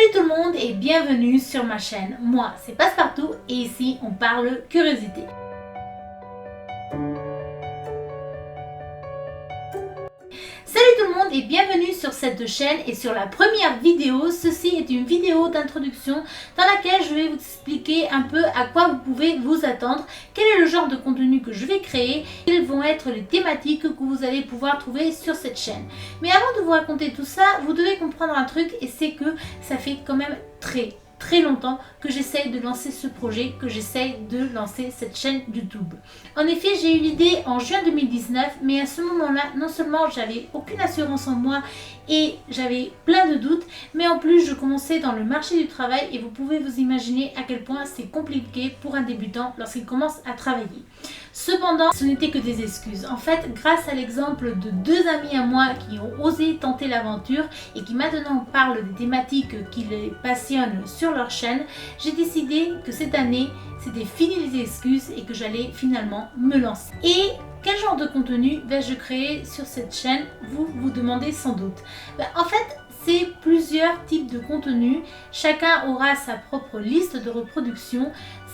Salut tout le monde et bienvenue sur ma chaîne. Moi c'est Passepartout et ici on parle curiosité. Salut tout le monde et bienvenue sur cette chaîne et sur la première vidéo. Ceci est une vidéo d'introduction dans laquelle je vais vous expliquer un peu à quoi vous pouvez vous attendre, quel est le genre de contenu que je vais créer, quelles vont être les thématiques que vous allez pouvoir trouver sur cette chaîne. Mais avant de vous raconter tout ça, vous devez comprendre un truc et c'est que ça fait quand même très longtemps que j'essaye de lancer ce projet, que j'essaye de lancer cette chaîne YouTube. En effet, j'ai eu l'idée en juin 2019, mais à ce moment-là, non seulement j'avais aucune assurance en moi et j'avais plein de doutes, mais en plus je commençais dans le marché du travail et vous pouvez vous imaginer à quel point c'est compliqué pour un débutant lorsqu'il commence à travailler. Cependant, ce n'était que des excuses. En fait, grâce à l'exemple de deux amis à moi qui ont osé tenter l'aventure et qui maintenant parlent des thématiques qui les passionnent sur leur chaîne, j'ai décidé que cette année, c'était fini les excuses et que j'allais finalement me lancer. Et quel genre de contenu vais-je créer sur cette chaîne? Vous vous demandez sans doute. En fait, c'est plusieurs types de contenus. Chacun aura sa propre liste de reproduction.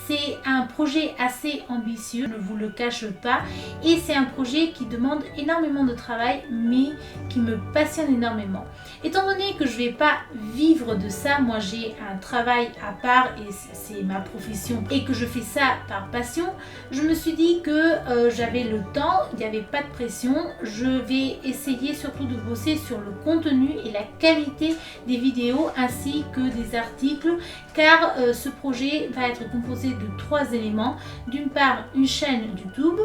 C'est un projet assez ambitieux, je ne vous le cache pas, et c'est un projet qui demande énormément de travail, mais qui me passionne énormément. Étant donné que je ne vais pas vivre de ça, moi j'ai un travail à part et c'est ma profession, et que je fais ça par passion, je me suis dit que j'avais le temps, il n'y avait pas de pression, je vais essayer surtout de bosser sur le contenu et la qualité des vidéos ainsi que des articles, car ce projet va être composé de trois éléments. D'une part, une chaîne YouTube,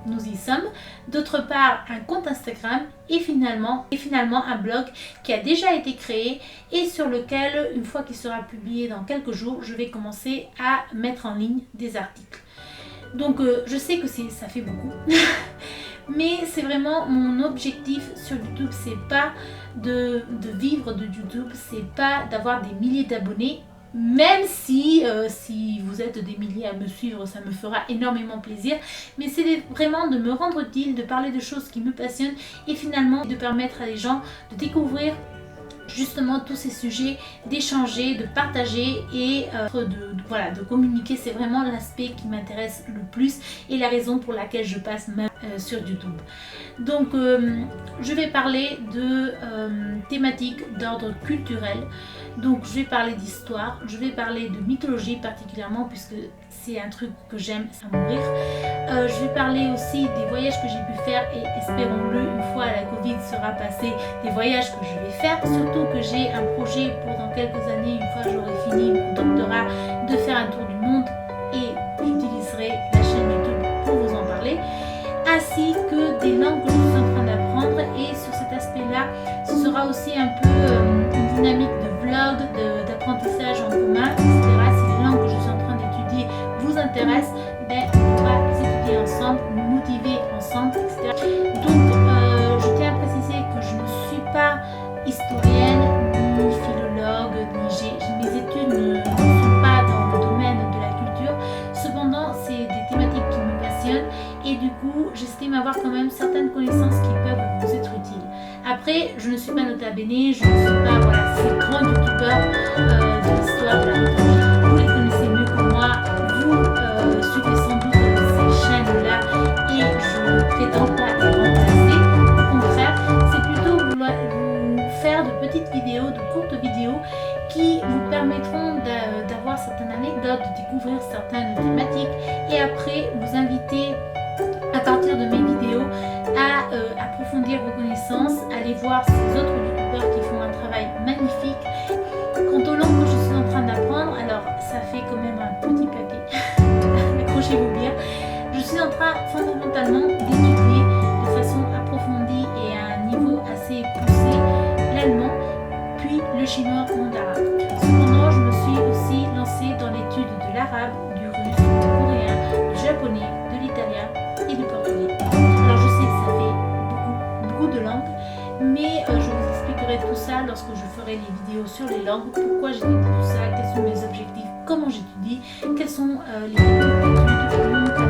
nous y sommes, d'autre part un compte Instagram et finalement un blog qui a déjà été créé et sur lequel, une fois qu'il sera publié dans quelques jours, je vais commencer à mettre en ligne des articles. Donc je sais que ça fait beaucoup mais c'est vraiment mon objectif sur YouTube, c'est pas de vivre de YouTube, c'est pas d'avoir des milliers d'abonnés. Même si vous êtes des milliers à me suivre, ça me fera énormément plaisir. Mais c'est vraiment de me rendre utile, de parler de choses qui me passionnent et finalement de permettre à les gens de découvrir justement tous ces sujets, d'échanger, de partager et de communiquer. C'est vraiment l'aspect qui m'intéresse le plus et la raison pour laquelle je passe même sur YouTube. Donc je vais parler de thématiques d'ordre culturel. Donc je vais parler d'histoire, je vais parler de mythologie particulièrement puisque c'est un truc que j'aime à mourir. Je vais parler aussi des voyages que j'ai pu faire et espérons-le, une fois la Covid sera passée, des voyages que je vais faire. Surtout que j'ai un projet pour dans quelques années, une fois j'aurai fini mon doctorat, de faire un tour du monde et j'utiliserai la chaîne YouTube pour vous en parler. Ainsi que des langues que je suis en train d'apprendre et sur cet aspect-là, ce sera aussi un peu une dynamique de vlog, d'apprentissage en commun, etc. Si les langues que je suis en train d'étudier vous intéressent, on pourra les étudier ensemble, nous motiver ensemble, etc. Donc je tiens à préciser que je ne suis pas historienne, ni philologue, mes études ne sont pas dans le domaine de la culture. Cependant, c'est des thématiques qui me passionnent et du coup, j'estime avoir quand même certaines connaissances qui peuvent vous être utiles. Après, je ne suis pas nota bene, je ne suis pas ces grands youtubeurs de l'histoire de la mythologie. Vous les connaissez mieux que moi, vous suivez sans doute ces chaînes-là et je ne prétends pas les remplacer. Au contraire, c'est plutôt vous faire de petites vidéos, de courtes vidéos qui vous permettront d'avoir certaines anecdotes, de découvrir certaines thématiques et après vous inviter à partir de mes vidéos à approfondir vos connaissances, aller voir ces autres youtubeurs qui font un travail magnifique. Quant aux langues que je suis en train d'apprendre, alors ça fait quand même un petit paquet, accrochez-vous bien. Je suis en train fondamentalement d'étudier de façon approfondie et à un niveau assez poussé l'allemand, puis le chinois mandarin. Cependant, je me suis aussi lancée dans l'étude de l'arabe, du russe, du coréen, du japonais, de l'italien et du portugais. Alors je sais que ça fait beaucoup de langues, mais je vous expliquerai tout ça lorsque je ferai les vidéos sur les langues, pourquoi j'étudie tout ça, quels sont mes objectifs, comment j'étudie, quelles sont les techniques d'études,